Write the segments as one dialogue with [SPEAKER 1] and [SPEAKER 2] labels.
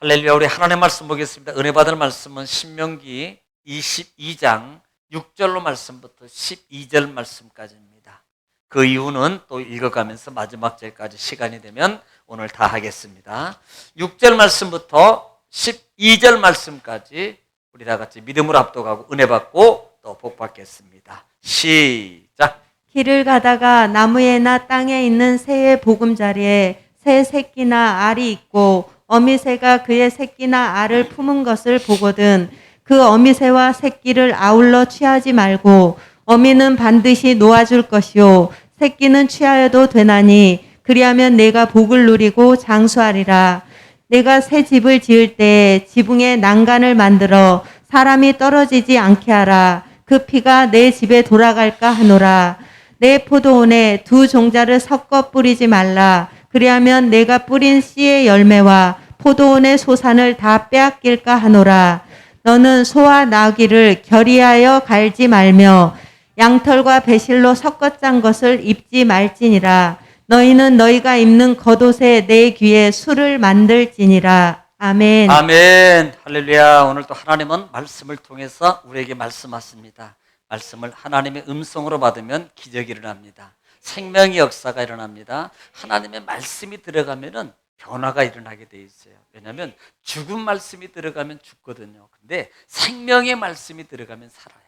[SPEAKER 1] 할렐루야. 우리 하나님의 말씀 보겠습니다. 은혜 받을 말씀은 신명기 22장 6절로 말씀부터 12절 말씀까지입니다. 그 이유는 또 읽어가면서 마지막 절까지 시간이 되면 오늘 다 하겠습니다. 6절 말씀부터 12절 말씀까지 우리 다 같이 믿음으로 압도하고 은혜 받고 또 복 받겠습니다. 시작.
[SPEAKER 2] 길을 가다가 나무에나 땅에 있는 새의 보금자리에 새 새끼나 알이 있고 어미새가 그의 새끼나 알을 품은 것을 보거든 그 어미새와 새끼를 아울러 취하지 말고 어미는 반드시 놓아줄 것이요 새끼는 취하여도 되나니 그리하면 내가 복을 누리고 장수하리라. 내가 새 집을 지을 때 지붕에 난간을 만들어 사람이 떨어지지 않게 하라. 그 피가 내 집에 돌아갈까 하노라. 내 포도원에 두 종자를 섞어 뿌리지 말라. 그리하면 내가 뿌린 씨의 열매와 포도원의 소산을 다 빼앗길까 하노라. 너는 소와 나귀를 결의하여 갈지 말며 양털과 배실로 섞어 짠 것을 입지 말지니라. 너희는 너희가 입는 겉옷에 내 귀에 술을 만들지니라. 아멘.
[SPEAKER 1] 아멘. 할렐루야. 오늘 또 하나님은 말씀을 통해서 우리에게 말씀하십니다. 말씀을 하나님의 음성으로 받으면 기적이 일어납니다. 생명의 역사가 일어납니다. 하나님의 말씀이 들어가면은 변화가 일어나게 돼 있어요. 왜냐하면 죽은 말씀이 들어가면 죽거든요. 근데 생명의 말씀이 들어가면 살아요.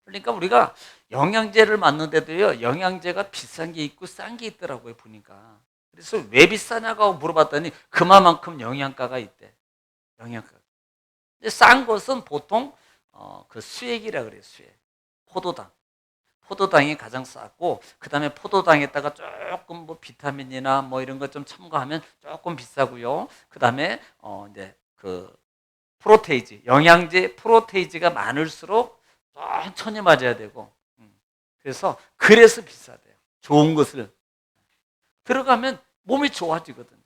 [SPEAKER 1] 그러니까 우리가 영양제를 맞는데도요, 영양제가 비싼 게 있고 싼 게 있더라고요, 보니까. 그래서 왜 비싸냐고 물어봤더니 그만큼 영양가가 있대. 영양가. 근데 싼 것은 보통 그 수액이라 그래요, 수액. 포도당. 포도당이 가장 싸고, 그 다음에 포도당에다가 조금 뭐 비타민이나 뭐 이런 것 좀 첨가하면 조금 비싸고요. 그 다음에 이제 그 프로테이즈, 영양제 프로테이즈가 많을수록 천천히 맞아야 되고, 그래서 비싸대요. 좋은 것을 들어가면 몸이 좋아지거든요.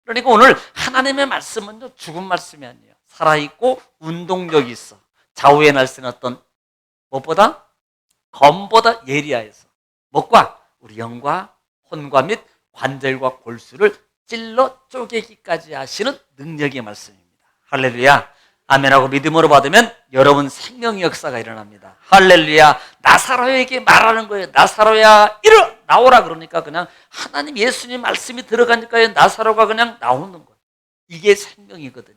[SPEAKER 1] 그러니까 오늘 하나님의 말씀은요, 죽은 말씀이 아니에요. 살아있고 운동력이 있어. 좌우의 날쌘 어떤 무엇보다 검보다 예리하여서 목과 우리 영과 혼과 및 관절과 골수를 찔러 쪼개기까지 하시는 능력의 말씀입니다. 할렐루야. 아멘하고 믿음으로 받으면 여러분 생명의 역사가 일어납니다. 할렐루야. 나사로에게 말하는 거예요. 나사로야 나오라 그러니까 그냥 하나님 예수님 말씀이 들어가니까 나사로가 그냥 나오는 거예요. 이게 생명이거든요.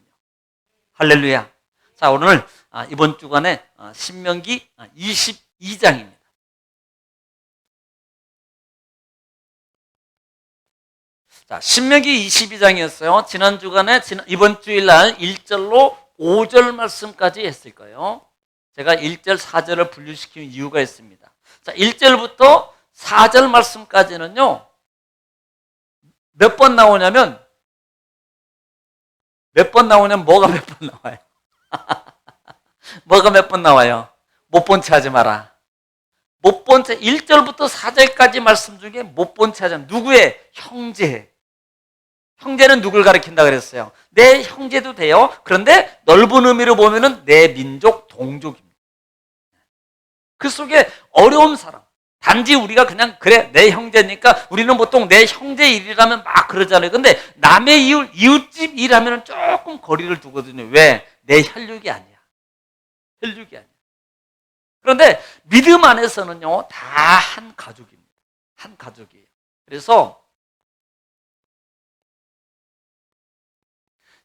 [SPEAKER 1] 할렐루야. 자, 오늘 이번 주간에 신명기 22장입니다. 자, 신명기 22장이었어요. 지난 주간에 이번 주일날 1절로 5절 말씀까지 했을 거예요. 제가 1절, 4절을 분류시키는 이유가 있습니다. 자, 1절부터 4절 말씀까지는요, 몇 번 나오냐면 뭐가 몇 번 나와요? 뭐가 몇 번 나와요? 못 본 채 하지 마라. 못 본 채, 1절부터 4절까지 말씀 중에 못 본 채 하지 마라. 누구의? 형제. 형제는 누굴 가리킨다 그랬어요? 내 형제도 돼요. 그런데 넓은 의미로 보면은 내 민족, 동족입니다. 그 속에 어려운 사람. 단지 우리가 그냥 그래 내 형제니까 우리는 보통 내 형제 일이라면 막 그러잖아요. 근데 남의 이웃집 일하면 조금 거리를 두거든요. 왜? 내 혈육이 아니야. 혈육이 아니야. 그런데 믿음 안에서는요, 다 한 가족입니다. 한 가족이에요. 그래서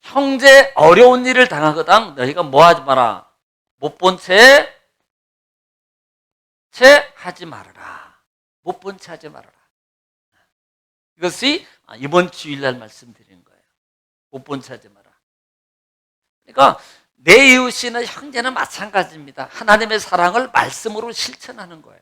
[SPEAKER 1] 형제 어려운 일을 당하거든 너희가 뭐 하지 마라. 못 본 채 하지 말아라. 못 본 채 하지 말아라. 이것이 이번 주일날 말씀드린 거예요. 못 본 채 하지 마라. 그러니까 내 이웃이나 형제는 마찬가지입니다. 하나님의 사랑을 말씀으로 실천하는 거예요.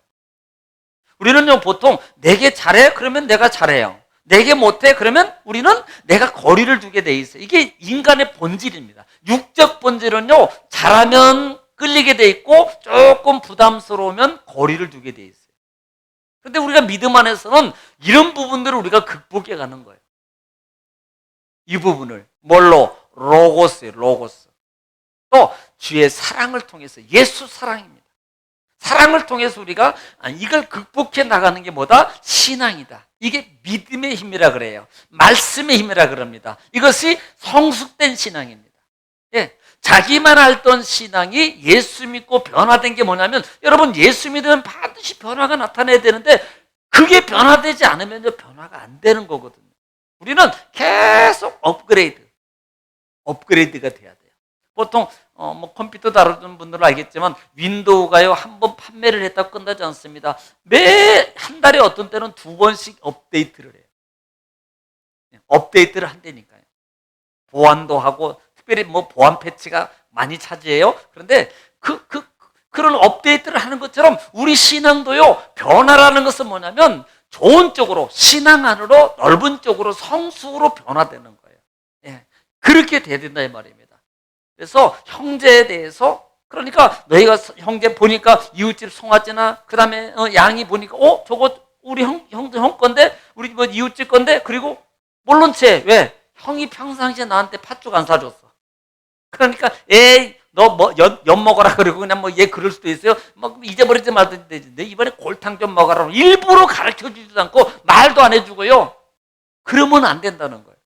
[SPEAKER 1] 우리는요, 보통 내게 잘해? 그러면 내가 잘해요. 내게 못해? 그러면 우리는 내가 거리를 두게 돼 있어요. 이게 인간의 본질입니다. 육적 본질은요, 잘하면 끌리게 돼 있고 조금 부담스러우면 거리를 두게 돼 있어요. 그런데 우리가 믿음 안에서는 이런 부분들을 우리가 극복해 가는 거예요. 이 부분을 뭘로? 로고스예요. 로고스. 또 주의 사랑을 통해서 예수 사랑입니다. 사랑을 통해서 우리가 이걸 극복해 나가는 게 뭐다? 신앙이다. 이게 믿음의 힘이라 그래요. 말씀의 힘이라 그럽니다. 이것이 성숙된 신앙입니다. 예, 자기만 알던 신앙이 예수 믿고 변화된 게 뭐냐면, 여러분 예수 믿으면 반드시 변화가 나타나야 되는데 그게 변화되지 않으면 변화가 안 되는 거거든요. 우리는 계속 업그레이드가 돼야 돼요. 보통 뭐 컴퓨터 다루는 분들은 알겠지만 윈도우가요 한 번 판매를 했다고 끝나지 않습니다. 매 한 달에 어떤 때는 2번씩 업데이트를 해요. 업데이트를 한다니까요. 보안도 하고 특별히 뭐 보안 패치가 많이 차지해요. 그런데 그런 업데이트를 하는 것처럼 우리 신앙도요, 변화라는 것은 뭐냐면 좋은 쪽으로, 신앙 안으로 넓은 쪽으로 성숙으로 변화되는 거예요. 예, 그렇게 돼야 된다 이 말입니다. 그래서 형제에 대해서, 그러니까 너희가 형제 보니까 이웃집 송아지나 그 다음에 양이 보니까 저거 우리 형 건데, 우리 뭐 이웃집 건데, 그리고 모른 채 왜? 형이 평상시에 나한테 팥죽 안 사줬어. 그러니까 에이 너 뭐 연 먹어라 그러고 그냥 뭐 얘 그럴 수도 있어요. 뭐 잊어버리지 말든지 되지. 이번에 골탕 좀 먹어라. 일부러 가르쳐주지도 않고 말도 안 해주고요. 그러면 안 된다는 거예요.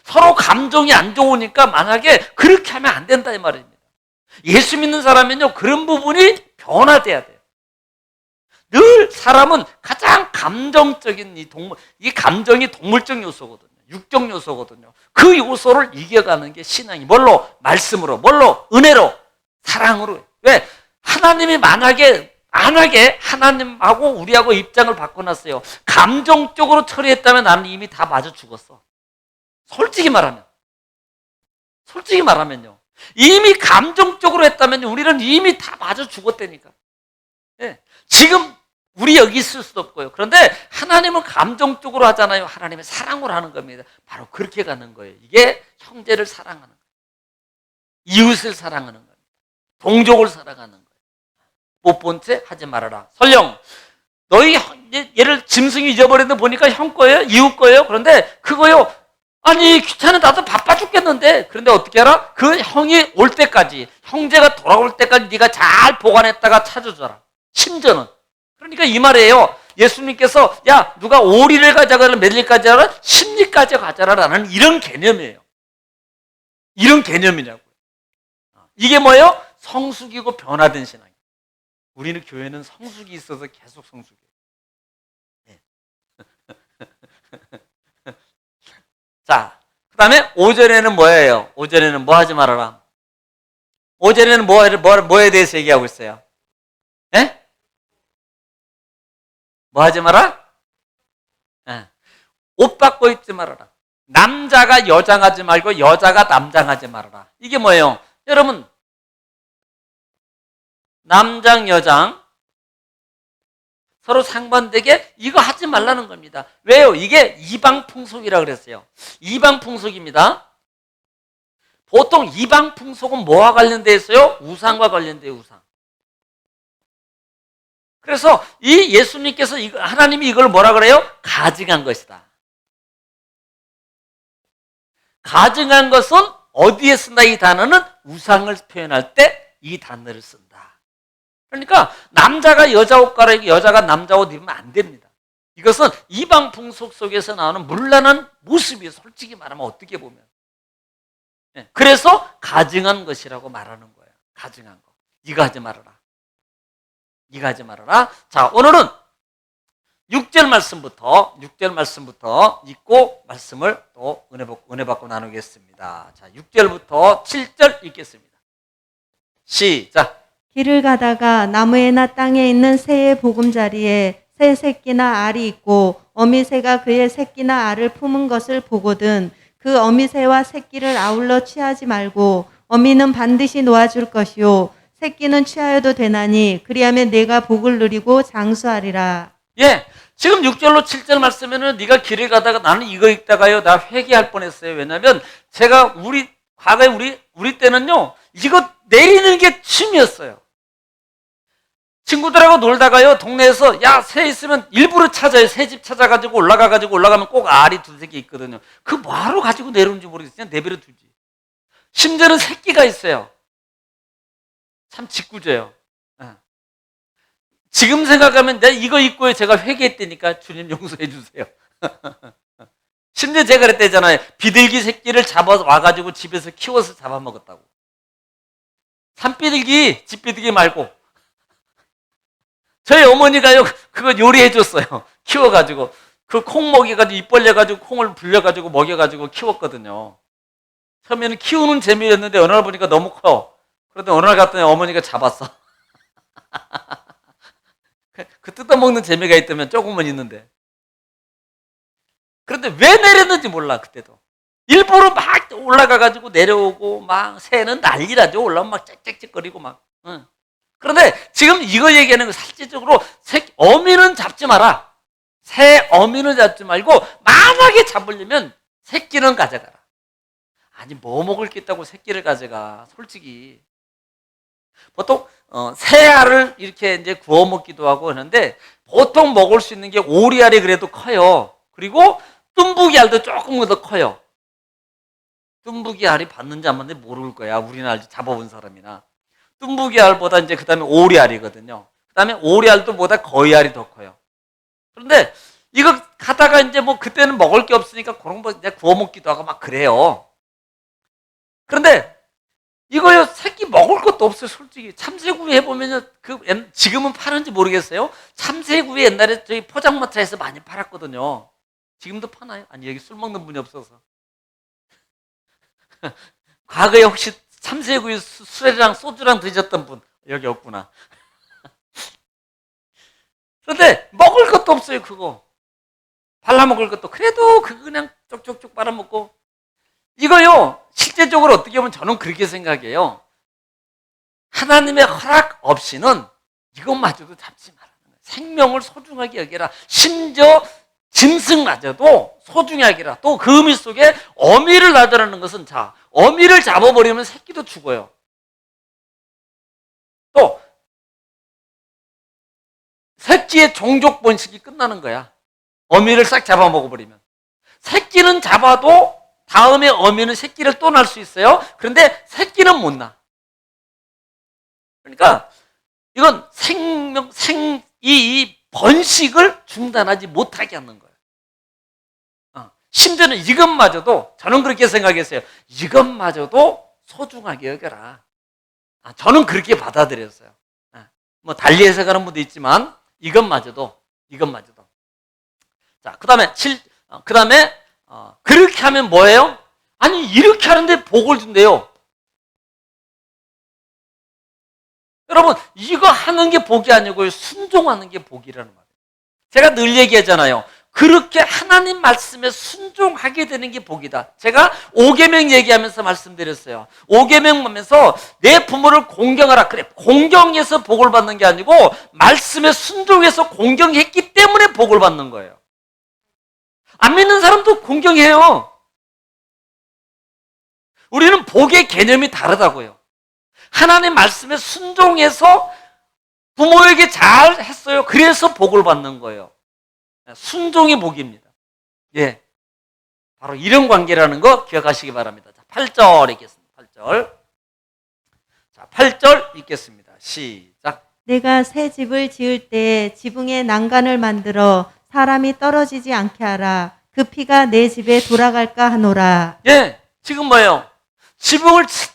[SPEAKER 1] 서로 감정이 안 좋으니까 만약에 그렇게 하면 안 된다 이 말입니다. 예수 믿는 사람은요 그런 부분이 변화돼야 돼요. 늘 사람은 가장 감정적인 이 감정이 동물적 요소거든요. 육적 요소거든요. 그 요소를 이겨가는 게 신앙이 뭘로? 말씀으로, 뭘로? 은혜로, 사랑으로. 왜? 하나님이 만약에 하나님하고 우리하고 입장을 바꿔놨어요. 감정적으로 처리했다면 나는 이미 다 맞아 죽었어. 솔직히 말하면요. 이미 감정적으로 했다면 우리는 이미 다 맞아 죽었다니까. 예. 지금 우리 여기 있을 수도 없고요. 그런데 하나님은 감정적으로 하잖아요. 하나님은 사랑으로 하는 겁니다. 바로 그렇게 가는 거예요. 이게 형제를 사랑하는 거예요. 이웃을 사랑하는 겁니다. 동족을 사랑하는 거예요. 못 본 채 하지 말아라. 설령 너희 얘를 짐승이 잊어버렸는데 보니까 형 거예요? 이웃 거예요? 그런데 그거요. 아니 귀찮아 나도 바빠 죽겠는데. 그런데 어떻게 알아? 그 형이 올 때까지, 형제가 돌아올 때까지 네가 잘 보관했다가 찾아줘라. 심전은. 그러니까 이 말이에요. 예수님께서 야 누가 오리를 가져가라 몇 리까지 하라? 10리까지 가져라라는 이런 개념이에요. 이런 개념이냐고요. 이게 뭐예요? 성숙이고 변화된 신앙이에요. 우리는 교회는 성숙이 있어서 계속 성숙이에요. 네. 자, 그 다음에 5절에는 뭐예요? 5절에는 뭐 하지 말아라. 5절에는 뭐에 대해서 얘기하고 있어요? 예? 뭐 하지 마라? 예. 옷 받고 입지 말아라. 남자가 여장하지 말고 여자가 남장하지 말아라. 이게 뭐예요? 여러분, 남장, 여장 서로 상반되게 이거 하지 말라는 겁니다. 왜요? 이게 이방 풍속이라고 그랬어요. 이방 풍속입니다. 보통 이방 풍속은 뭐와 관련되어 있어요? 우상과 관련돼요, 우상. 그래서 이 예수님께서 하나님이 이걸 뭐라 그래요? 가증한 것이다. 가증한 것은 어디에 쓴다? 이 단어는 우상을 표현할 때 이 단어를 쓴다. 그러니까 남자가 여자 옷 갈아입고 여자가 남자 옷 입으면 안 됩니다. 이것은 이방 풍속 속에서 나오는 문란한 모습이에요. 솔직히 말하면 어떻게 보면. 그래서 가증한 것이라고 말하는 거예요. 가증한 거. 이거 하지 말아라. 이거 하지 말아라. 자, 오늘은 6절 말씀부터 읽고 말씀을 또 은혜 받고 나누겠습니다. 자, 6절부터 7절 읽겠습니다. 시작.
[SPEAKER 2] 길을 가다가 나무에나 땅에 있는 새의 보금자리에 새 새끼나 알이 있고 어미새가 그의 새끼나 알을 품은 것을 보거든 그 어미새와 새끼를 아울러 취하지 말고 어미는 반드시 놓아줄 것이요 새끼는 취하여도 되나니 그리하면 내가 복을 누리고 장수하리라.
[SPEAKER 1] 예, 지금 6절로 7절 말씀에는 네가 길을 가다가 나는 이거 읽다가요 나 회개할 뻔했어요. 왜냐하면 제가 과거에 우리 때는요 이거 내리는 게 취미였어요. 친구들하고 놀다가요 동네에서 야 새 있으면 일부러 찾아요. 새 집 찾아가지고 올라가면 꼭 알이 두세 개 있거든요. 그 뭐하러 가지고 내려오는지 모르겠어요. 그냥 내버려 두지. 심지어는 새끼가 있어요. 참 짓궂어요. 지금 생각하면 내가 이거 입고 제가 회개했다니까 주님 용서해 주세요. 심지어 제가 그랬대잖아요. 비둘기 새끼를 잡아 와가지고 집에서 키워서 잡아먹었다고. 산비둘기, 집비둘기 말고. 저희 어머니가요, 그거 요리해 줬어요. 키워가지고. 그 콩 먹여가지고, 입 벌려가지고, 콩을 불려가지고, 먹여가지고 키웠거든요. 처음에는 키우는 재미였는데, 어느 날 보니까 너무 커요. 그런데 어느 날 갔더니 어머니가 잡았어. 그 뜯어먹는 재미가 있다면 조금은 있는데. 그런데 왜 내렸는지 몰라, 그때도. 일부러 막 올라가가지고 내려오고, 막 새는 난리라죠. 올라오면 막 짹짹짹거리고 막. 응. 그런데 지금 이거 얘기하는 거 실질적으로 어미는 잡지 마라. 새 어미는 잡지 말고 만약에 잡으려면 새끼는 가져가라. 아니 뭐 먹을 게 있다고 새끼를 가져가. 솔직히 보통 새알을 이렇게 이제 구워 먹기도 하고 하는데 보통 먹을 수 있는 게 오리알이 그래도 커요. 그리고 뜸부기 알도 조금 더 커요. 뜸부기 알이 봤는지 안 봤는지 모를 거야. 우리는 알지 잡아본 사람이나. 뜸부기 알보다 이제 그 다음에 오리알이거든요. 그 다음에 오리알도 보다 거의 알이 더 커요. 그런데 이거 가다가 이제 뭐 그때는 먹을 게 없으니까 그런 거 이제 구워 먹기도 하고 막 그래요. 그런데 이거요 새끼 먹을 것도 없어요. 솔직히 참새구이 해보면요 지금은 파는지 모르겠어요. 참새구이 옛날에 저희 포장마차에서 많이 팔았거든요. 지금도 파나요? 아니 여기 술 먹는 분이 없어서. 과거에 혹시 참새구이 술이랑 소주랑 드셨던 분 여기 없구나. 그런데 먹을 것도 없어요. 그거 발라먹을 것도. 그래도 그거 그냥 쪽쪽쪽 빨아먹고. 이거요 실제적으로 어떻게 보면 저는 그렇게 생각해요. 하나님의 허락 없이는 이것마저도 잡지 말라는 거예요. 생명을 소중하게 여겨라. 심지어 짐승마저도 소중히 여겨라. 또 그 의미 속에 어미를 놔두라는 것은 자 어미를 잡아버리면 새끼도 죽어요. 또 새끼의 종족 번식이 끝나는 거야. 어미를 싹 잡아먹어버리면. 새끼는 잡아도 다음에 어미는 새끼를 또 낳을 수 있어요. 그런데 새끼는 못 낳아. 그러니까 이건 이 번식을 중단하지 못하게 하는 거예요. 심지어는 이것마저도 저는 그렇게 생각했어요. 이것마저도 소중하게 여겨라. 저는 그렇게 받아들였어요. 뭐 달리 해석하는 분도 있지만 이것마저도. 자, 그다음에 그렇게 하면 뭐예요? 아니 이렇게 하는데 복을 준대요. 여러분 이거 하는 게 복이 아니고요. 순종하는 게 복이라는 말이에요. 제가 늘 얘기하잖아요. 그렇게 하나님 말씀에 순종하게 되는 게 복이다. 제가 5계명 얘기하면서 말씀드렸어요. 5계명 보면서 내 부모를 공경하라. 그래, 공경해서 복을 받는 게 아니고 말씀에 순종해서 공경했기 때문에 복을 받는 거예요. 안 믿는 사람도 공경해요. 우리는 복의 개념이 다르다고요. 하나님 말씀에 순종해서 부모에게 잘 했어요. 그래서 복을 받는 거예요. 순종이 복입니다. 예. 바로 이런 관계라는 거 기억하시기 바랍니다. 자, 8절 읽겠습니다. 8절. 자, 8절 읽겠습니다. 시작.
[SPEAKER 2] 내가 새 집을 지을 때 지붕에 난간을 만들어 사람이 떨어지지 않게 하라. 그 피가 내 집에 돌아갈까 하노라.
[SPEAKER 1] 예. 지금 뭐예요?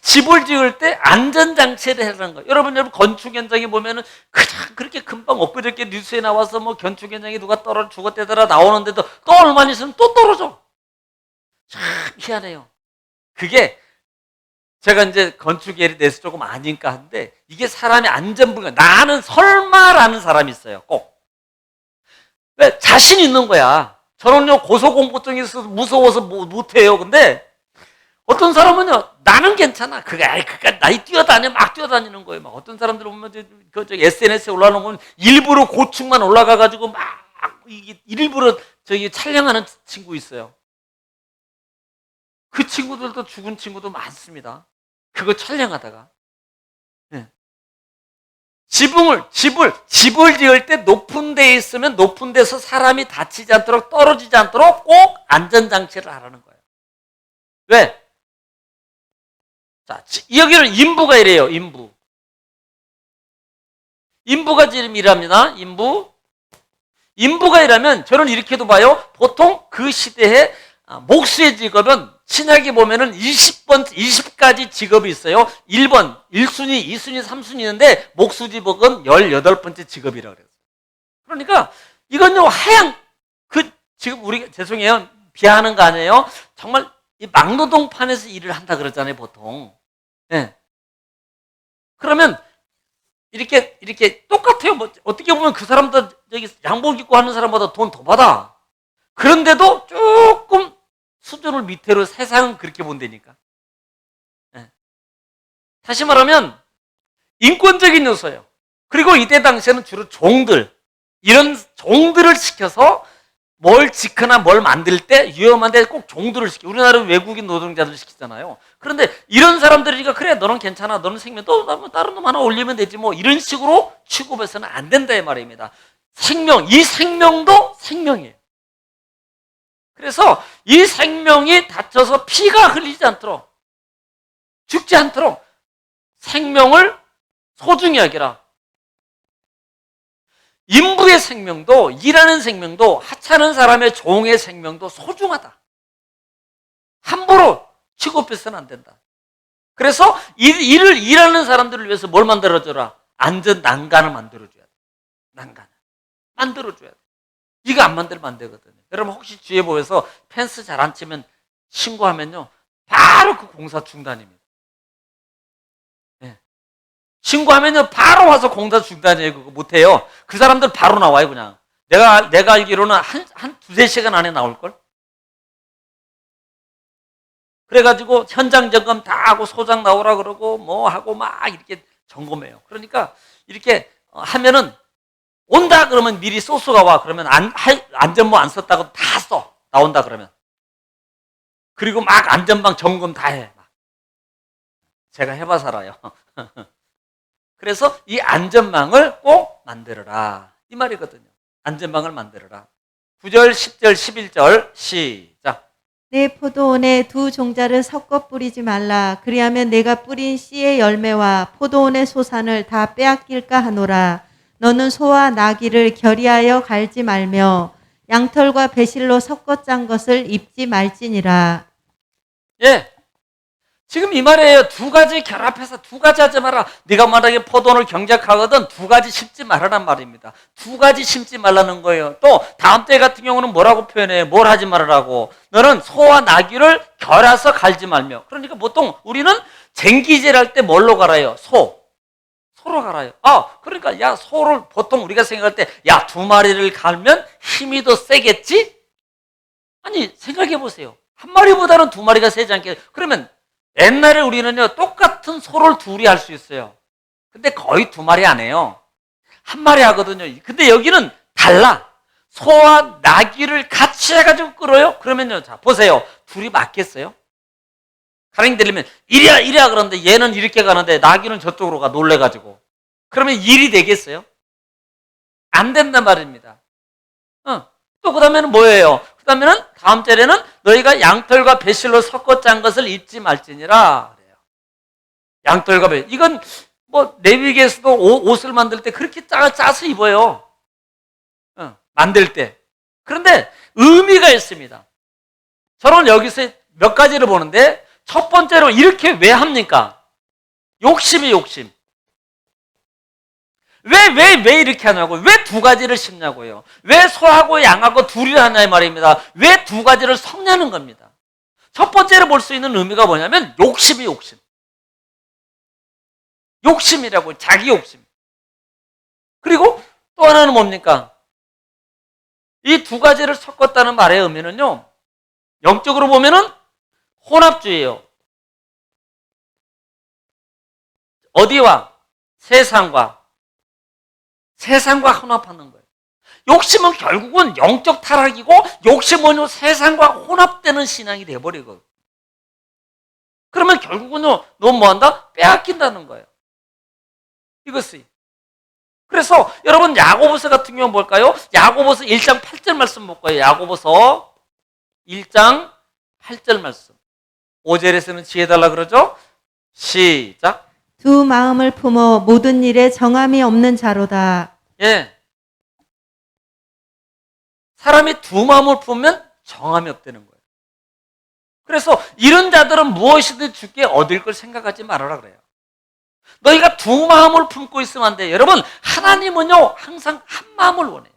[SPEAKER 1] 집을 지을 때 안전장치를 해라는 거예요. 여러분 건축 현장에 보면은 그냥 그렇게 금방 엊그저께 뉴스에 나와서 뭐 건축 현장에 누가 죽었대더라 나오는데도 또 얼마 있으면 또 떨어져. 참 희한해요. 그게 제가 이제 건축에 대해서 조금 아니까 한데 이게 사람의 안전불가. 나는 설마라는 사람이 있어요. 꼭. 왜? 자신 있는 거야. 저는요 고소공포증이 있어서 무서워서 못해요. 근데 어떤 사람은요, 나는 괜찮아. 그니까 나이 뛰어다녀, 막 뛰어다니는 거예요. 막 어떤 사람들 보면, SNS에 올라오는 일부러 고층만 올라가가지고 막, 일부러 촬영하는 친구 있어요. 그 친구들도 죽은 친구도 많습니다. 그거 촬영하다가. 네. 집을 지을 때 높은 데에 있으면 높은 데서 사람이 다치지 않도록 떨어지지 않도록 꼭 안전장치를 하라는 거예요. 왜? 자, 여기는 인부가 이래요, 인부. 인부가 지금 일합니다. 인부가 일하면 저는 이렇게도 봐요. 보통 그 시대에 목수의 직업은 신약에 보면은 20가지 직업이 있어요. 1번, 1순위, 2순위, 3순위 있는데 목수 직업은 18번째 직업이라고 그래요. 그러니까 이건요, 지금 우리, 죄송해요. 비하하는 거 아니에요. 정말 이 막노동판에서 일을 한다 그러잖아요, 보통. 네. 그러면 이렇게 똑같아요. 뭐 어떻게 보면 그 사람도 여기 양복 입고 하는 사람보다 돈 더 받아. 그런데도 조금 수준을 밑으로 세상은 그렇게 본다니까. 네. 다시 말하면 인권적인 요소예요. 그리고 이때 당시에는 주로 이런 종들을 시켜서 뭘 짓거나 뭘 만들 때 위험한데 꼭 종들을 시켜. 우리나라는 외국인 노동자들 시키잖아요. 그런데 이런 사람들이니까 그래, 너는 괜찮아, 너는 생명, 또 다른 놈 하나 올리면 되지 뭐, 이런 식으로 취급해서는 안 된다 이 말입니다. 이 생명도 생명이에요. 그래서 이 생명이 다쳐서 피가 흘리지 않도록, 죽지 않도록 생명을 소중히 여기라. 인부의 생명도, 일하는 생명도, 하찮은 사람의 종의 생명도 소중하다. 함부로 취급해서는 안 된다. 그래서 일하는 사람들을 위해서 뭘 만들어줘라? 안전 난간을 만들어줘야 돼. 난간을 만들어줘야 돼. 이거 안 만들면 안 되거든요. 여러분 혹시 주위에 보여서 펜스 잘 안 치면 신고하면요, 바로 그 공사 중단입니다. 신고하면요 바로 와서 공사 중단이에요. 그거 못해요. 그 사람들 바로 나와요. 그냥 내가 알기로는 한 두세 시간 안에 나올걸. 그래가지고 현장 점검 다 하고 소장 나오라 그러고 뭐 하고 막 이렇게 점검해요. 그러니까 이렇게 하면은 온다 그러면 미리 소스가 와. 그러면 안전모 안 썼다고 다 써. 나온다 그러면. 그리고 막 안전방 점검 다 해. 제가 해봐서 알아요. 그래서 이 안전망을 꼭 만들어라. 이 말이거든요. 안전망을 만들어라. 9절, 10절, 11절 시작.
[SPEAKER 2] 내 포도원에 두 종자를 섞어 뿌리지 말라. 그리하면 내가 뿌린 씨의 열매와 포도원의 소산을 다 빼앗길까 하노라. 너는 소와 나귀를 결의하여 갈지 말며 양털과 배실로 섞어 짠 것을 입지 말지니라.
[SPEAKER 1] 예. 지금 이 말이에요. 두 가지 결합해서 두 가지 하지 마라. 네가 만약에 포도원을 경작하거든 두 가지 심지 말라란 말입니다. 두 가지 심지 말라는 거예요. 또 다음 때 같은 경우는 뭐라고 표현해요? 뭘 하지 말라고. 너는 소와 나귀를 결해서 갈지 말며. 그러니까 보통 우리는 쟁기질 할 때 뭘로 갈아요? 소로 갈아요. 그러니까 야, 소를 보통 우리가 생각할 때 야, 두 마리를 갈면 힘이 더 세겠지? 아니, 생각해 보세요. 한 마리보다는 두 마리가 세지 않게. 그러면 옛날에 우리는요, 똑같은 소를 둘이 할 수 있어요. 근데 거의 두 마리 안 해요. 한 마리 하거든요. 근데 여기는 달라. 소와 나귀를 같이 해가지고 끌어요? 그러면요, 자, 보세요. 둘이 맞겠어요? 가령 들리면, 이리야 그러는데 얘는 이렇게 가는데 나귀는 저쪽으로 가, 놀래가지고. 그러면 일이 되겠어요? 안 된단 말입니다. 또 그 다음에는 뭐예요? 그 다음에는 다음 절에는 너희가 양털과 배실로 섞어 짠 것을 입지 말지니라. 그래요. 양털과 배실. 이건 뭐 레위기에서도 옷을 만들 때 그렇게 짜서 입어요. 만들 때. 그런데 의미가 있습니다. 저는 여기서 몇 가지를 보는데 첫 번째로 이렇게 왜 합니까? 욕심이 욕심. 왜 이렇게 하냐고. 왜 두 가지를 심냐고요. 왜 소하고 양하고 둘이 하냐 이 말입니다. 왜 두 가지를 섞냐는 겁니다. 첫 번째로 볼 수 있는 의미가 뭐냐면 욕심이 욕심. 욕심이라고, 자기 욕심. 그리고 또 하나는 뭡니까? 이 두 가지를 섞었다는 말의 의미는요, 영적으로 보면은 혼합주의예요. 어디와? 세상과 혼합하는 거예요. 욕심은 결국은 영적 타락이고, 욕심은요 세상과 혼합되는 신앙이 돼버리거든요. 그러면 결국은요, 너 뭐한다? 빼앗긴다는 거예요. 이것이. 그래서 여러분 야고보서 같은 경우는 뭘까요? 야고보서 1장 8절 말씀 볼까요? 야고보서 1장 8절 말씀. 5절에서는 지혜달라 그러죠? 시작.
[SPEAKER 2] 두 마음을 품어 모든 일에 정함이 없는 자로다.
[SPEAKER 1] 예. 사람이 두 마음을 품으면 정함이 없다는 거예요. 그래서 이런 자들은 무엇이든 주께 얻을 걸 생각하지 말아라 그래요. 너희가 두 마음을 품고 있으면 안 돼요. 여러분, 하나님은요, 항상 한 마음을 원해요.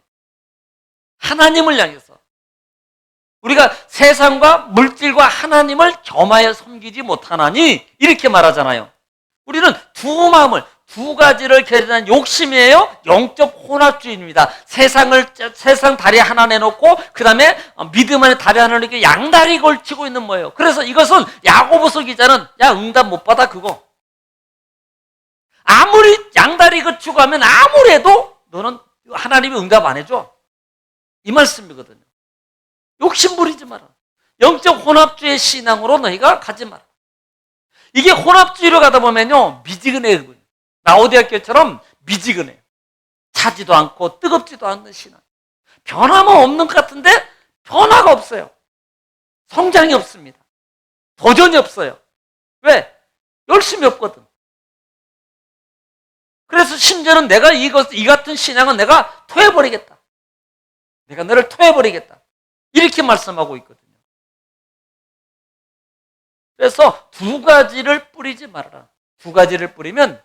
[SPEAKER 1] 하나님을 향해서. 우리가 세상과 물질과 하나님을 겸하여 섬기지 못하나니 이렇게 말하잖아요. 우리는 두 마음을, 두 가지를 결연한 욕심이에요. 영적 혼합주의입니다. 세상 다리 하나 내놓고 그 다음에 믿음 안에 다리 하나 내놓고 양다리 걸치고 있는 거예요. 그래서 이것은 야고보서 기자는 야 응답 못 받아 그거. 아무리 양다리 걸치고 하면 아무래도 너는 하나님이 응답 안 해줘. 이 말씀이거든요. 욕심 부리지 마라. 영적 혼합주의 신앙으로 너희가 가지 마라. 이게 혼합주의로 가다 보면요 미지근해요. 라오디아교처럼 미지근해요. 차지도 않고 뜨겁지도 않는 신앙. 변화만 없는 것 같은데 변화가 없어요. 성장이 없습니다. 도전이 없어요. 왜? 열심히 없거든. 그래서 심지어는 내가 이 같은 신앙은 내가 토해버리겠다. 내가 너를 토해버리겠다. 이렇게 말씀하고 있거든요. 그래서 두 가지를 뿌리지 말아라. 두 가지를 뿌리면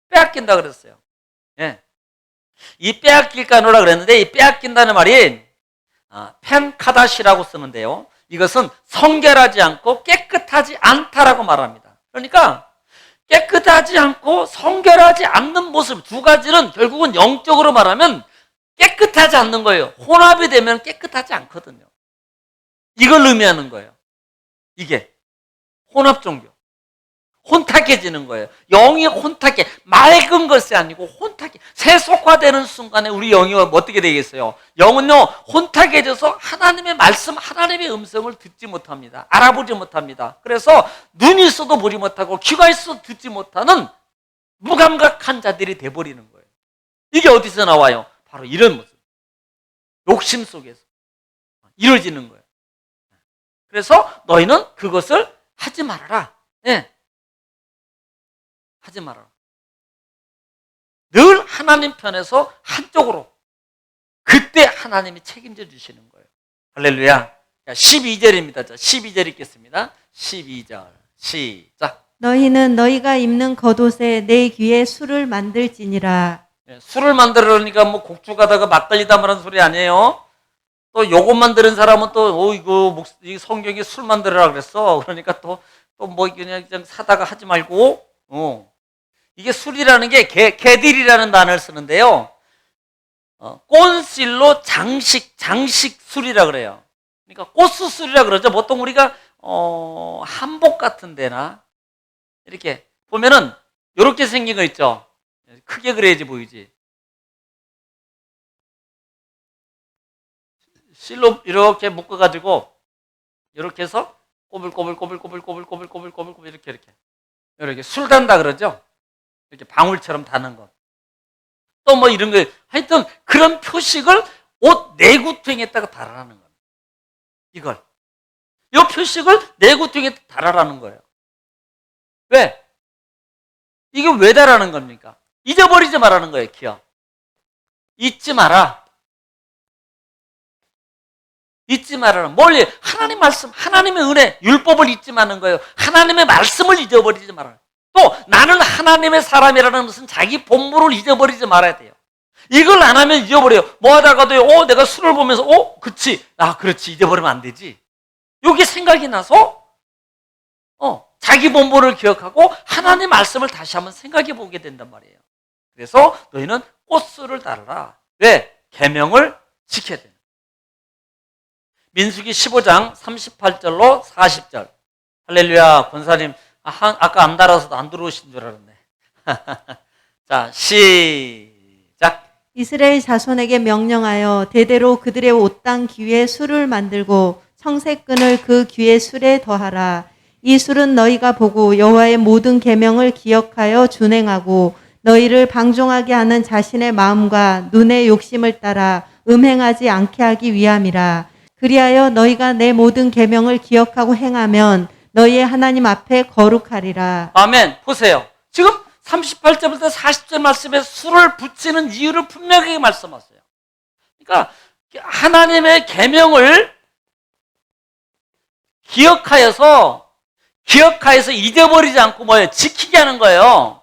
[SPEAKER 1] 빼앗긴다 그랬어요. 예. 이 빼앗길까노라 그랬는데 이 빼앗긴다는 말이 펜카다시라고 쓰면 돼요. 이것은 성결하지 않고 깨끗하지 않다라고 말합니다. 그러니까 깨끗하지 않고 성결하지 않는 모습 두 가지는 결국은 영적으로 말하면 깨끗하지 않는 거예요. 혼합이 되면 깨끗하지 않거든요. 이걸 의미하는 거예요. 이게 혼합 종교. 혼탁해지는 거예요. 영이 혼탁해. 맑은 것이 아니고 혼탁해. 세속화되는 순간에 우리 영이 어떻게 되겠어요? 영은요 혼탁해져서 하나님의 말씀, 하나님의 음성을 듣지 못합니다. 알아보지 못합니다. 그래서 눈이 있어도 보지 못하고 귀가 있어도 듣지 못하는 무감각한 자들이 돼버리는 거예요. 이게 어디서 나와요? 바로 이런 모습. 욕심 속에서 이루어지는 거예요. 그래서 너희는 그것을 하지 말아라. 네. 하지 말아라. 늘 하나님 편에서 한쪽으로. 그때 하나님이 책임져 주시는 거예요. 할렐루야. 12절입니다. 자, 12절 읽겠습니다. 12절. 시작.
[SPEAKER 2] 너희는 너희가 입는 겉옷에 내 귀에 술을 만들지니라.
[SPEAKER 1] 네, 술을 만들으니까 뭐 곡주 가다가 막걸리 담으라는 소리 아니에요. 또 요것만 들은 사람은 또 이거 이 성경에 술 만들으라 그랬어. 그러니까 또 뭐 그냥 사다가 하지 말고 이게 술이라는 게 개딜이라는 단어를 쓰는데요. 꼰실로 장식 술이라 그래요. 그러니까 꽃수 술이라 그러죠. 보통 우리가 한복 같은 데나 이렇게 보면은 이렇게 생긴 거 있죠. 크게 그래야지 보이지. 실로 이렇게 묶어가지고 이렇게 해서 꼬불꼬불 이렇게 술 단다 그러죠. 이렇게 방울처럼 다는 것. 또 뭐 이런 거 하여튼 그런 표식을 옷 내구퉁에다가 달아라는 거예요. 이걸 이 표식을 내구퉁에 달아라는 거예요. 왜? 이게 왜 달아는 겁니까? 잊어버리지 말라는 거예요. 기억. 잊지 마라. 잊지 말아라. 뭘 하나님 말씀, 하나님의 은혜, 율법을 잊지 마는 거예요. 하나님의 말씀을 잊어버리지 말아라. 또 나는 하나님의 사람이라는 것은 자기 본분을 잊어버리지 말아야 돼요. 이걸 안 하면 잊어버려요. 뭐 하다가도 내가 술을 보면서 그치. 그렇지. 잊어버리면 안 되지. 여기 생각이 나서 자기 본분을 기억하고 하나님의 말씀을 다시 한번 생각해 보게 된단 말이에요. 그래서 너희는 꽃술을 달아라. 왜? 계명을 지켜야 돼요. 민수기 15장 38절로 40절. 할렐루야. 권사님 아까 안 달아서 안 들어오신 줄 알았네. 자, 시작.
[SPEAKER 2] 이스라엘 자손에게 명령하여 대대로 그들의 옷당 귀에 술을 만들고 청색끈을 그 귀에 술에 더하라. 이 술은 너희가 보고 여호와의 모든 계명을 기억하여 준행하고 너희를 방종하게 하는 자신의 마음과 눈의 욕심을 따라 음행하지 않게 하기 위함이라. 그리하여 너희가 내 모든 계명을 기억하고 행하면 너희의 하나님 앞에 거룩하리라.
[SPEAKER 1] 아멘. 보세요. 지금 38절부터 40절 말씀에 술을 붙이는 이유를 분명하게 말씀하세요. 그러니까 하나님의 계명을 기억하여서 잊어버리지 않고 뭐예요? 지키게 하는 거예요.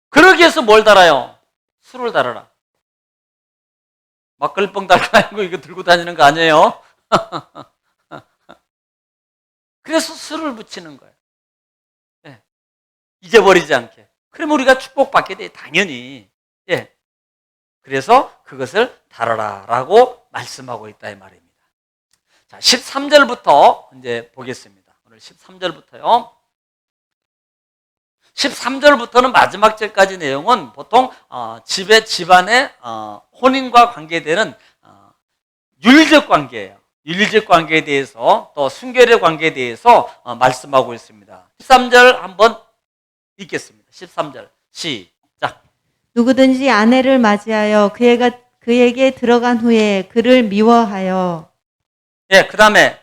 [SPEAKER 1] 그러기 위해서 뭘 달아요? 술을 달아라. 막걸리병 달고 다니고 이거 들고 다니는 거 아니에요? 그래서 술을 붙이는 거예요. 예. 잊어버리지 않게. 그러면 우리가 축복받게 돼, 당연히. 예. 그래서 그것을 달아라 라고 말씀하고 있다 이 말입니다. 자, 13절부터 이제 보겠습니다. 오늘 13절부터요. 13절부터는 마지막 절까지 내용은 보통 집안의 혼인과 관계되는 윤리적 관계예요. 윤리적 관계에 대해서 또 순결의 관계에 대해서 말씀하고 있습니다. 13절 한번 읽겠습니다. 13절 시작.
[SPEAKER 2] 누구든지 아내를 맞이하여 그에게 들어간 후에 그를 미워하여
[SPEAKER 1] 예, 그 다음에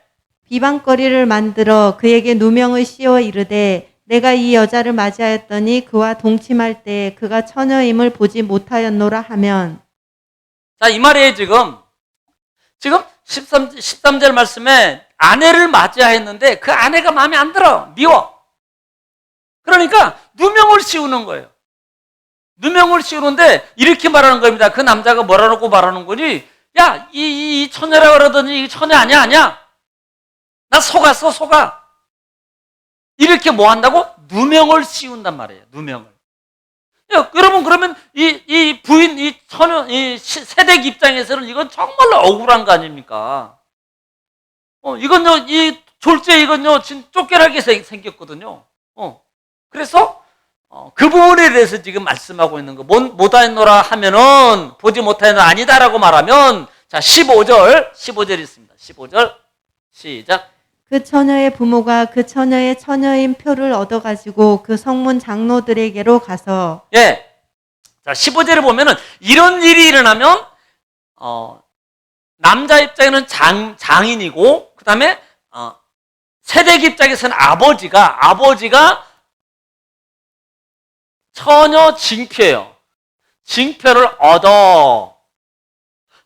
[SPEAKER 2] 비방거리를 만들어 그에게 누명을 씌워 이르되 내가 이 여자를 맞이하였더니 그와 동침할 때 그가 처녀임을 보지 못하였노라 하면.
[SPEAKER 1] 자, 이 말이에요. 지금 13절 말씀에 아내를 맞이하였는데 그 아내가 마음에 안 들어. 미워. 그러니까 누명을 씌우는 거예요. 누명을 씌우는데 이렇게 말하는 겁니다. 그 남자가 뭐라고 말하는 거니? 야, 이 처녀라고 그러더니 이 처녀 아니야. 나 속아. 이렇게 뭐 한다고? 누명을 씌운단 말이에요. 누명을. 야, 여러분, 그러면 이 부인, 이 처녀, 이 세댁 입장에서는 이건 정말로 억울한 거 아닙니까? 이건요, 이 졸제 이건요, 쫓겨나게 생겼거든요. 그래서, 그 부분에 대해서 지금 말씀하고 있는 거. 못하였노라 하면은, 보지 못하였노라 아니다라고 말하면, 자, 15절 있습니다. 15절, 시작.
[SPEAKER 2] 그 처녀의 부모가 그 처녀의 처녀인 표를 얻어가지고 그 성문 장로들에게로 가서.
[SPEAKER 1] 예. 자, 15절에 보면은, 이런 일이 일어나면, 남자 입장에는 장인이고, 그 다음에, 세댁 입장에서는 아버지가 처녀 징표예요. 징표를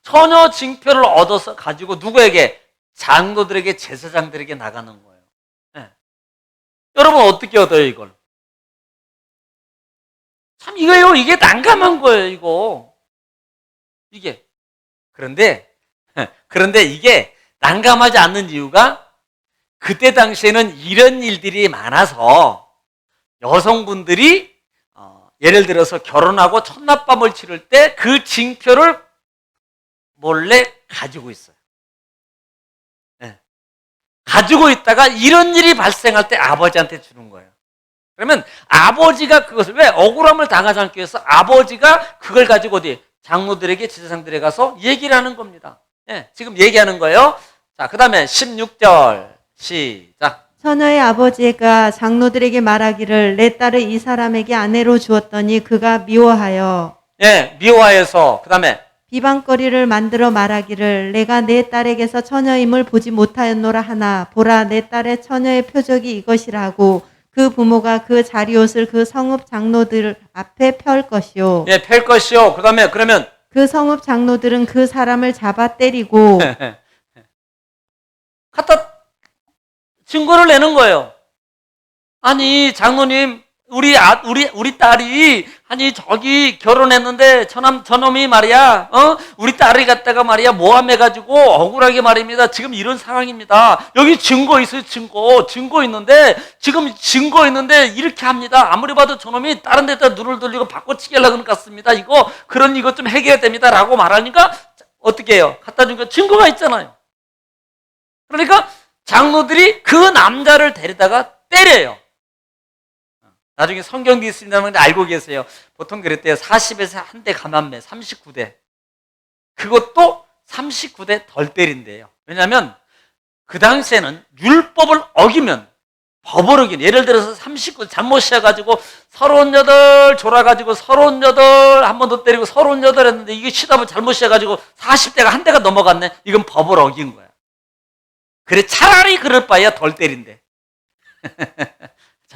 [SPEAKER 1] 처녀 징표를 얻어서 가지고 누구에게? 장로들에게, 제사장들에게 나가는 거예요. 네. 여러분 어떻게 얻어요 이걸? 참 이게 난감한 거예요 이게. 그런데 이게 난감하지 않는 이유가 그때 당시에는 이런 일들이 많아서 여성분들이 예를 들어서 결혼하고 첫날밤을 치를 때 그 징표를 몰래 가지고 있어요. 네. 가지고 있다가 이런 일이 발생할 때 아버지한테 주는 거예요. 그러면 아버지가 그것을 왜 억울함을 당하지 않기 위해서 아버지가 그걸 가지고 어디 장로들에게 제사장들에 가서 얘기를 하는 겁니다. 네. 지금 얘기하는 거예요. 자, 그 다음에 16절 시작.
[SPEAKER 2] 처녀의 아버지가 장로들에게 말하기를 내 딸을 이 사람에게 아내로 주었더니 그가 미워하여.
[SPEAKER 1] 예, 미워하여서 그 다음에
[SPEAKER 2] 비방거리를 만들어 말하기를 내가 내 딸에게서 처녀임을 보지 못하였노라 하나 보라 내 딸의 처녀의 표적이 이것이라고 그 부모가 그 자리옷을 그 성읍 장로들 앞에 펼 것이요.
[SPEAKER 1] 예, 펼 것이요. 그 다음에 그러면
[SPEAKER 2] 그 성읍 장로들은 그 사람을 잡아 때리고
[SPEAKER 1] 갖다 증거를 내는 거예요. 아니 장로님 우리 딸이 아니 저기 결혼했는데 저놈이 말이야 우리 딸을 갖다가 말이야 모함해가지고 억울하게 말입니다. 지금 이런 상황입니다. 여기 증거 있어요. 증거 있는데 지금 증거 있는데 이렇게 합니다. 아무리 봐도 저놈이 다른 데다 눈을 돌리고 바꿔치기 하려고 것 같습니다. 이거 좀 해결해야 됩니다 라고 말하니까 어떻게 해요? 갖다 준 거 증거가 있잖아요. 그러니까 장로들이 그 남자를 데려다가 때려요. 나중에 성경도 있습니다만 알고 계세요. 보통 그랬대요. 40에서 한 대 가만매 39대. 그것도 39대 덜 때린대요. 왜냐하면 그 당시에는 율법을 어기면 법을 어긴 예를 들어서 39 잘못이어가지고 38 졸아가지고 38 한 번 더 때리고 38 했는데 이게 시다면 잘못이어가지고 40대가 한 대가 넘어갔네. 이건 법을 어긴 거야. 그래 차라리 그럴 바에야 덜 때린대.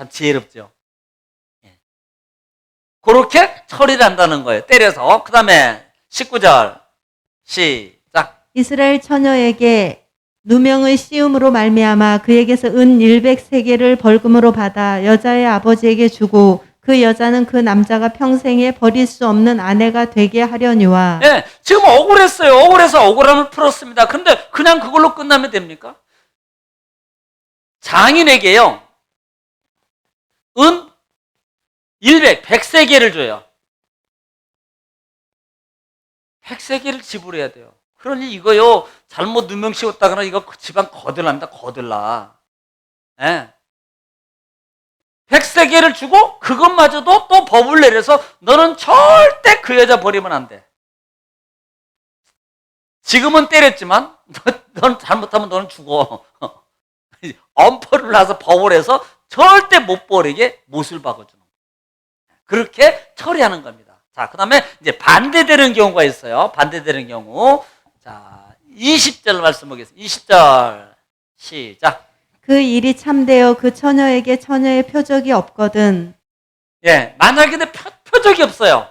[SPEAKER 1] 참 지혜롭죠. 예. 그렇게 처리를 한다는 거예요. 때려서. 그 다음에 19절 시작.
[SPEAKER 2] 이스라엘 처녀에게 누명의 씌움으로 말미암아 그에게서 은 100세겔을 벌금으로 받아 여자의 아버지에게 주고 그 여자는 그 남자가 평생에 버릴 수 없는 아내가 되게 하려니와.
[SPEAKER 1] 예, 지금 억울했어요. 억울해서 억울함을 풀었습니다. 그런데 그냥 그걸로 끝나면 됩니까? 장인에게요, 은 100세겔을 줘요. 100세겔을 지불해야 돼요. 그러니 이거요, 잘못 누명 씌웠다거나 이거 집안 거들납니다. 거들나. 예. 100세겔을 주고 그것마저도 또 법을 내려서 너는 절대 그 여자 버리면 안 돼. 지금은 때렸지만 넌 잘못하면 너는 죽어. 엄포를 놔서 법을 해서 절대 못 버리게 못을 박아주는 거예요. 그렇게 처리하는 겁니다. 자, 그 다음에 이제 반대되는 경우가 있어요. 반대되는 경우. 자, 20절 말씀 보겠습니다. 20절 시작.
[SPEAKER 2] 그 일이 참되어 그 처녀에게 처녀의 표적이 없거든.
[SPEAKER 1] 예, 만약에 근데 표적이 없어요.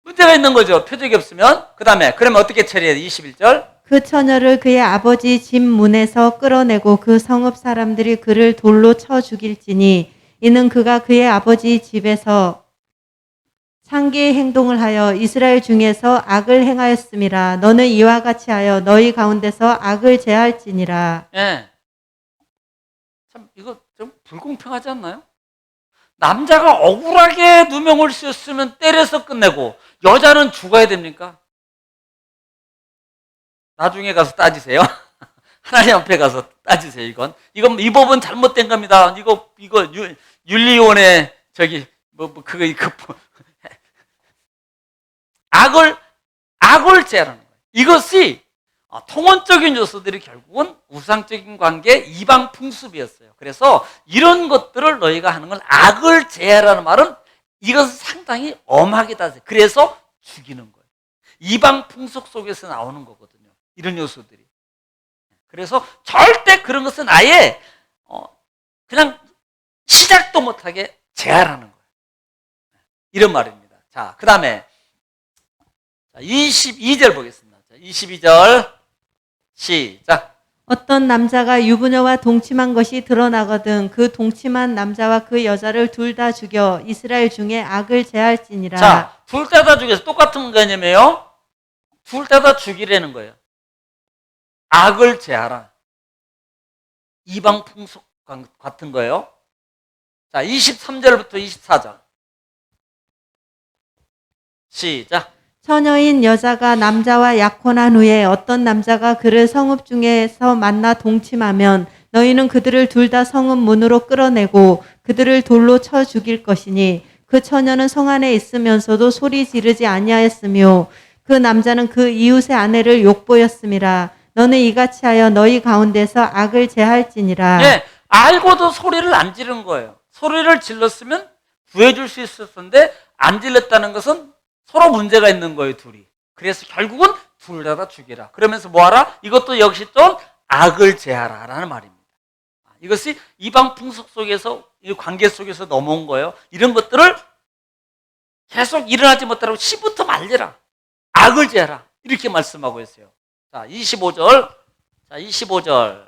[SPEAKER 1] 문제가 있는 거죠. 표적이 없으면. 그 다음에 그러면 어떻게 처리해야 돼? 21절.
[SPEAKER 2] 그 처녀를 그의 아버지 집 문에서 끌어내고 그 성읍 사람들이 그를 돌로 쳐 죽일지니 이는 그가 그의 아버지 집에서 창기의 행동을 하여 이스라엘 중에서 악을 행하였음이라. 너는 이와 같이 하여 너희 가운데서 악을 제할지니라.
[SPEAKER 1] 예. 참 이거 좀 불공평하지 않나요? 남자가 억울하게 누명을 씌웠으면 때려서 끝내고 여자는 죽어야 됩니까? 나중에 가서 따지세요. 하나님 앞에 가서 따지세요. 이건 이 법은 잘못된 겁니다. 이거 윤리위원회 저기 악을 제하라는 거예요. 이것이 통원적인 요소들이 결국은 우상적인 관계, 이방 풍습이었어요. 그래서 이런 것들을 너희가 하는 건 악을 제하라는 말은 이것은 상당히 엄하게다. 그래서 죽이는 거예요. 이방 풍속 속에서 나오는 거거든요. 이런 요소들이. 그래서 절대 그런 것은 아예 그냥 시작도 못하게 제하라는 거예요. 이런 말입니다. 자, 그 다음에 22절 보겠습니다. 22절 시작.
[SPEAKER 2] 어떤 남자가 유부녀와 동침한 것이 드러나거든 그 동침한 남자와 그 여자를 둘 다 죽여 이스라엘 중에 악을 제할지니라.
[SPEAKER 1] 자, 둘 다 죽여서 똑같은 개념이에요. 둘 다 죽이라는 거예요. 악을 제하라. 이방 풍속 같은 거예요. 자, 23절부터 24절 시작.
[SPEAKER 2] 처녀인 여자가 남자와 약혼한 후에 어떤 남자가 그를 성읍 중에서 만나 동침하면 너희는 그들을 둘 다 성읍 문으로 끌어내고 그들을 돌로 쳐 죽일 것이니 그 처녀는 성 안에 있으면서도 소리 지르지 아니하였으며 그 남자는 그 이웃의 아내를 욕보였음이라. 너는 이같이 하여 너희 가운데서 악을 제할지니라.
[SPEAKER 1] 예, 알고도 소리를 안 지른 거예요. 소리를 질렀으면 구해줄 수 있었는데 안 질렀다는 것은 서로 문제가 있는 거예요, 둘이. 그래서 결국은 둘 다 죽이라. 그러면서 뭐하라? 이것도 역시 또 악을 제하라 라는 말입니다. 이것이 이방 풍속 속에서, 이 관계 속에서 넘어온 거예요. 이런 것들을 계속 일어나지 못하라고 시부터 말려라. 악을 제하라. 이렇게 말씀하고 있어요. 자, 25절. 자, 25절.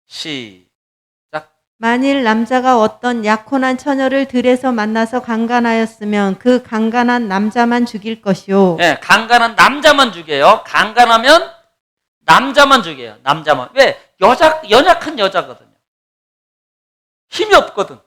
[SPEAKER 1] 시작.
[SPEAKER 2] 만일 남자가 어떤 약혼한 처녀를 들에서 만나서 강간하였으면 그 강간한 남자만 죽일 것이요.
[SPEAKER 1] 네, 강간한 남자만 죽여요. 강간하면 남자만 죽여요. 남자만. 왜? 연약한 여자거든요. 힘이 없거든.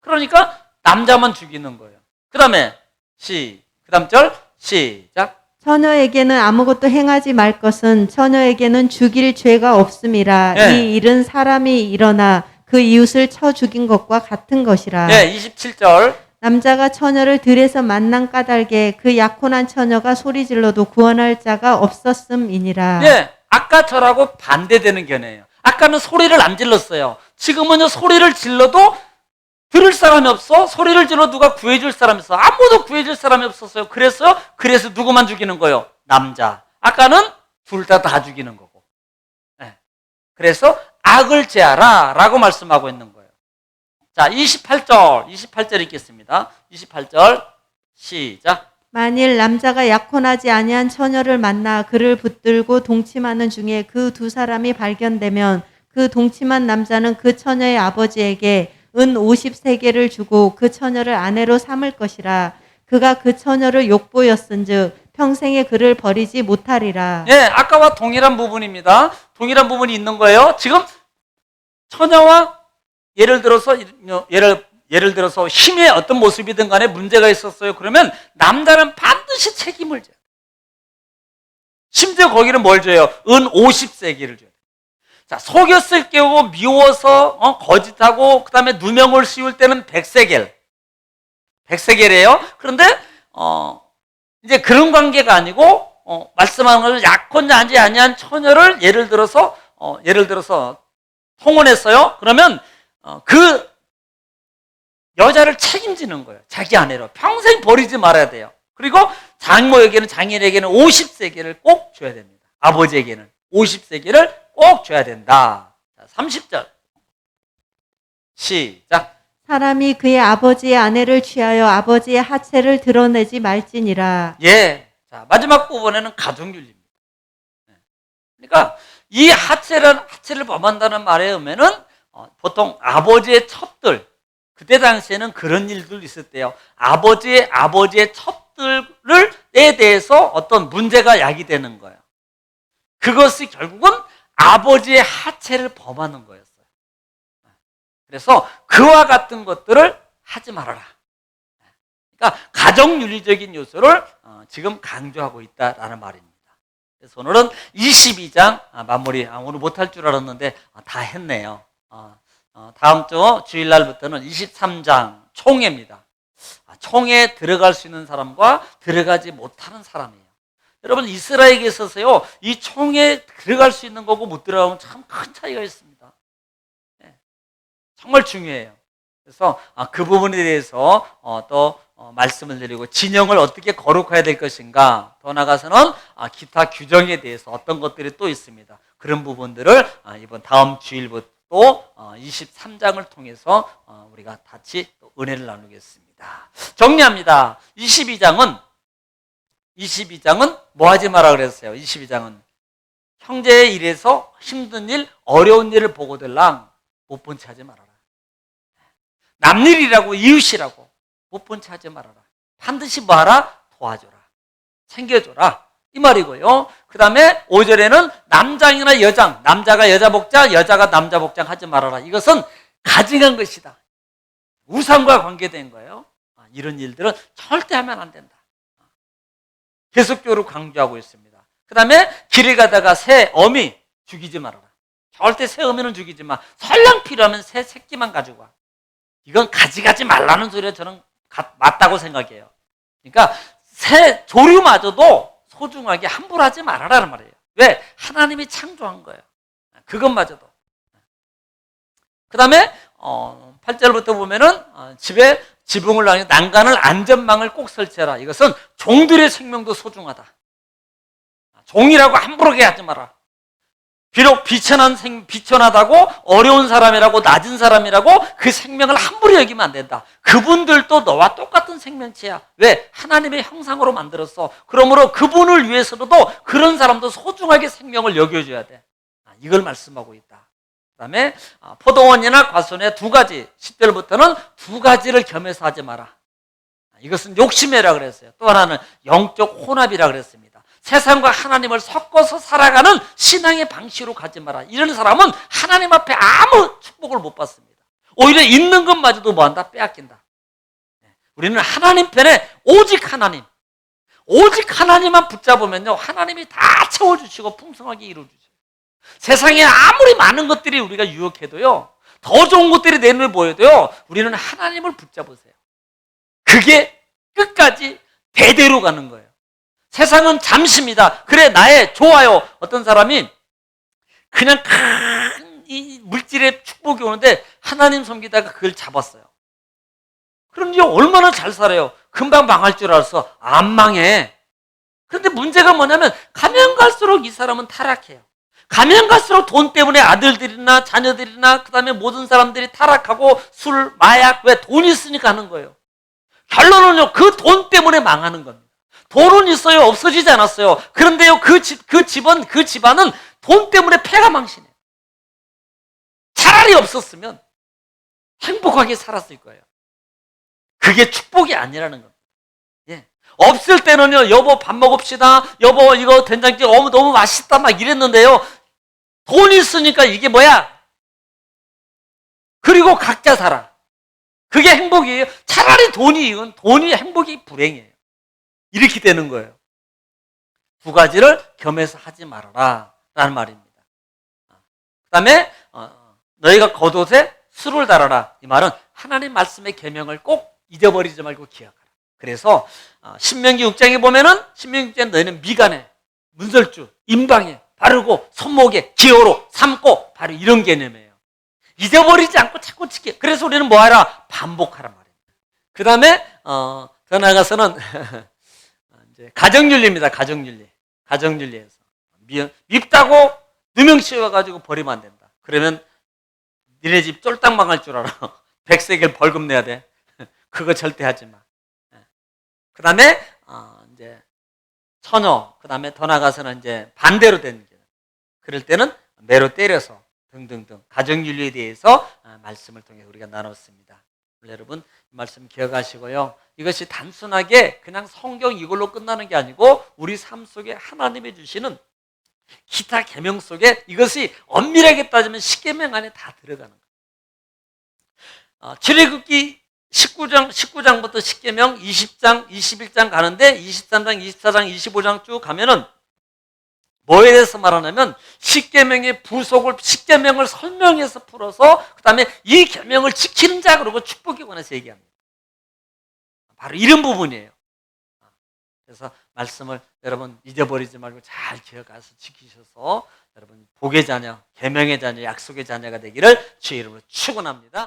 [SPEAKER 1] 그러니까 남자만 죽이는 거예요. 그 다음에 그 다음 절 시작.
[SPEAKER 2] 처녀에게는 아무것도 행하지 말 것은 처녀에게는 죽일 죄가 없음이라.
[SPEAKER 1] 네.
[SPEAKER 2] 이 일은 사람이 일어나 그 이웃을 쳐 죽인 것과 같은 것이라.
[SPEAKER 1] 네, 27절.
[SPEAKER 2] 남자가 처녀를 들에서 만난 까닭에 그 약혼한 처녀가 소리질러도 구원할 자가 없었음이니라.
[SPEAKER 1] 네, 아까 절하고 반대되는 견해예요. 아까는 소리를 안 질렀어요. 지금은요, 소리를 질러도 들을 사람이 없어. 소리를 질러 누가 구해줄 사람이 없어. 아무도 구해줄 사람이 없었어요. 그래서 누구만 죽이는 거예요? 남자. 아까는 둘 다 죽이는 거고. 네. 그래서 악을 제하라 라고 말씀하고 있는 거예요. 자, 28절 읽겠습니다. 28절 시작.
[SPEAKER 2] 만일 남자가 약혼하지 아니한 처녀를 만나 그를 붙들고 동침하는 중에 그 두 사람이 발견되면 그 동침한 남자는 그 처녀의 아버지에게 은 50세겔을 주고 그 처녀를 아내로 삼을 것이라. 그가 그 처녀를 욕보였은즉 평생에 그를 버리지 못하리라.
[SPEAKER 1] 예, 아까와 동일한 부분입니다. 동일한 부분이 있는 거예요. 지금 처녀와 예를 들어서 힘의 어떤 모습이든 간에 문제가 있었어요. 그러면 남자는 반드시 책임을 져요. 심지어 거기는 뭘 줘요? 은 50세겔을 줘요. 자, 속였을 경우 미워서 거짓하고 그다음에 누명을 씌울 때는 100세겔이에요. 그런데 이제 그런 관계가 아니고 말씀하는 것은 약혼하지 아니한 처녀를 예를 들어서 통혼했어요. 그러면 그 여자를 책임지는 거예요. 자기 아내로 평생 버리지 말아야 돼요. 그리고 장인에게는 50세겔을 꼭 줘야 됩니다. 아버지에게는 50세겔을 꼭 줘야 된다. 자, 30절 시작.
[SPEAKER 2] 사람이 그의 아버지의 아내를 취하여 아버지의 하체를 드러내지 말지니라.
[SPEAKER 1] 예. 자, 마지막 부분에는 가족윤리입니다. 그러니까 이 하체를 범한다는 말에 의미는 보통 아버지의 첩들, 그때 당시에는 그런 일들도 있었대요. 아버지의 첩들에 대해서 어떤 문제가 야기되는 거예요. 그것이 결국은 아버지의 하체를 범하는 거였어요. 그래서 그와 같은 것들을 하지 말아라. 그러니까 가정윤리적인 요소를 지금 강조하고 있다라는 말입니다. 그래서 오늘은 22장 마무리. 오늘 못할 줄 알았는데 다 했네요. 다음 주 주일날부터는 23장 총회입니다. 총회에 들어갈 수 있는 사람과 들어가지 못하는 사람이에요. 여러분, 이스라엘에 있어서요, 이 총회에 들어갈 수 있는 거고 못 들어가면 참 큰 차이가 있습니다. 정말 중요해요. 그래서 그 부분에 대해서 또 말씀을 드리고, 진영을 어떻게 거룩해야 될 것인가, 더 나아가서는 기타 규정에 대해서 어떤 것들이 또 있습니다. 그런 부분들을 이번 다음 주일부터 또 23장을 통해서 우리가 같이 또 은혜를 나누겠습니다. 정리합니다. 22장은 뭐 하지 마라 그랬어요? 22장은 형제의 일에서 힘든 일, 어려운 일을 보고들랑 못 본 채 하지 말아라. 남일이라고, 이웃이라고 못 본 채 하지 말아라. 반드시 뭐 하라? 도와줘라. 챙겨줘라. 이 말이고요. 그 다음에 5절에는 남장이나 여장, 남자가 여자 복장, 여자가 남자 복장 하지 말아라. 이것은 가증한 것이다. 우상과 관계된 거예요. 이런 일들은 절대 하면 안 된다. 계속적으로 강조하고 있습니다. 그 다음에 길을 가다가 새 어미 죽이지 말아라. 절대 새 어미는 죽이지 마. 설령 필요하면 새 새끼만 가지고 와. 이건 가져가지 말라는 소리가 저는 맞다고 생각해요. 그러니까 새 조류마저도 소중하게 함부로 하지 말아라는 말이에요. 왜? 하나님이 창조한 거예요. 그것마저도. 그 다음에 8절부터 보면은 집에 지붕을 난간을 안전망을 꼭 설치해라. 이것은 종들의 생명도 소중하다. 종이라고 함부로게 하지 마라. 비록 비천하다고 어려운 사람이라고 낮은 사람이라고 그 생명을 함부로 여기면 안 된다. 그분들도 너와 똑같은 생명체야. 왜? 하나님의 형상으로 만들었어. 그러므로 그분을 위해서라도 그런 사람도 소중하게 생명을 여겨줘야 돼. 이걸 말씀하고 있다. 그 다음에 포도원이나 과수원의 두 가지, 10절부터는 두 가지를 겸해서 하지 마라. 이것은 욕심이라 그랬어요. 또 하나는 영적 혼합이라 그랬습니다. 세상과 하나님을 섞어서 살아가는 신앙의 방식으로 가지 마라. 이런 사람은 하나님 앞에 아무 축복을 못 받습니다. 오히려 있는 것마저도 뭐한다? 빼앗긴다. 우리는 하나님 편에 오직 하나님만 붙잡으면요, 하나님이 다 채워주시고 풍성하게 이루어주세요. 세상에 아무리 많은 것들이 우리가 유혹해도요, 더 좋은 것들이 내 눈에 보여도요, 우리는 하나님을 붙잡으세요. 그게 끝까지 대대로 가는 거예요. 세상은 잠시입니다. 그래, 나의 좋아요. 어떤 사람이 그냥 큰 이 물질의 축복이 오는데 하나님 섬기다가 그걸 잡았어요. 그럼 이제 얼마나 잘 살아요. 금방 망할 줄 알았어. 안 망해. 그런데 문제가 뭐냐면 가면 갈수록 이 사람은 타락해요. 가면 갈수록 돈 때문에 아들들이나 자녀들이나 그다음에 모든 사람들이 타락하고 술, 마약, 왜 돈이 있으니까 하는 거예요. 결론은요, 그 돈 때문에 망하는 겁니다. 돈은 있어요, 없어지지 않았어요. 그런데요, 그 집안은 돈 때문에 폐가 망신해요. 차라리 없었으면 행복하게 살았을 거예요. 그게 축복이 아니라는 겁니다. 예. 없을 때는요, 여보 밥 먹읍시다, 여보 이거 된장찌개 너무 맛있다 막 이랬는데요, 돈이 있으니까 이게 뭐야? 그리고 각자 살아. 그게 행복이에요. 차라리 돈이 행복이 불행이에요. 이렇게 되는 거예요. 두 가지를 겸해서 하지 말아라 라는 말입니다. 그 다음에 너희가 겉옷에 술을 달아라. 이 말은 하나님 말씀의 계명을 꼭 잊어버리지 말고 기억하라. 그래서 신명기 6장에 보면은, 신명기 6장에 너희는 미간에, 문설주, 임방에 바르고 손목에 기호로 삼고, 바로 이런 개념이에요. 잊어버리지 않고 자꾸 지켜. 그래서 우리는 뭐하라? 반복하란 말입니다. 그 다음에 더 나아가서는 이제 가정윤리입니다. 가정윤리에서 밉다고 누명 씌워가지고 버리면 안 된다. 그러면 니네 집 쫄딱 망할 줄 알아. 100세겔 벌금 내야 돼. 그거 절대 하지 마. 그 다음에 이제 처녀, 그 다음에 더 나가서는 이제 반대로 되는 게, 그럴 때는 매로 때려서 등등등 가정윤리에 대해서 말씀을 통해 우리가 나눴습니다. 여러분, 이 말씀 기억하시고요. 이것이 단순하게 그냥 성경 이걸로 끝나는 게 아니고 우리 삶 속에 하나님이 주시는 기타 계명 속에 이것이 엄밀하게 따지면 10계명 안에 다 들어가는 거예요. 출애굽기 19장부터 10계명 20장, 21장 가는데 23장, 24장, 25장 쭉 가면은 뭐에 대해서 말하냐면 10계명의 부속을 10계명을 설명해서 풀어서 그다음에 이 계명을 지키는 자, 그러고 축복에 관해서 얘기합니다. 바로 이런 부분이에요. 그래서 말씀을 여러분 잊어버리지 말고 잘 기억해서 지키셔서 여러분 복의 자녀, 계명의 자녀, 약속의 자녀가 되기를 주의 이름으로 축원합니다.